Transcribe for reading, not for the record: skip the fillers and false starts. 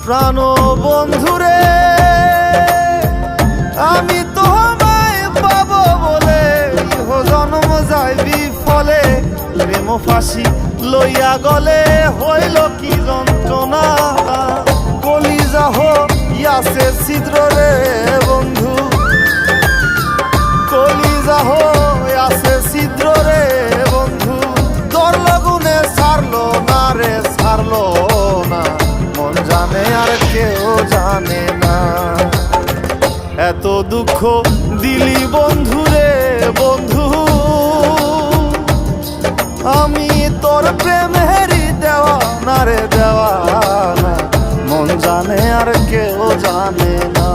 প্রাণ বন্ধুরে আমি তোমায় পাবো বলে ইহ জন্ম যায় বিফলে প্রেম ফাঁসি লইয়া গলে হইল কি যন্ত্রণা কলিজা হইয়াছে ছিদ্র রে বন্ধু কলিজা হইয়াছে ছিদ্র রে বন্ধু তোর লগুনে ছাড়লো না রে ছাড়লো না মন জানে আর কেউ জানে না এত দুঃখ দিলি বন্ধু রে বন্ধু আমি তোর প্রেমেরই দেওয়া না রে দেওয়া না মন জানে আর কেউ জানে না।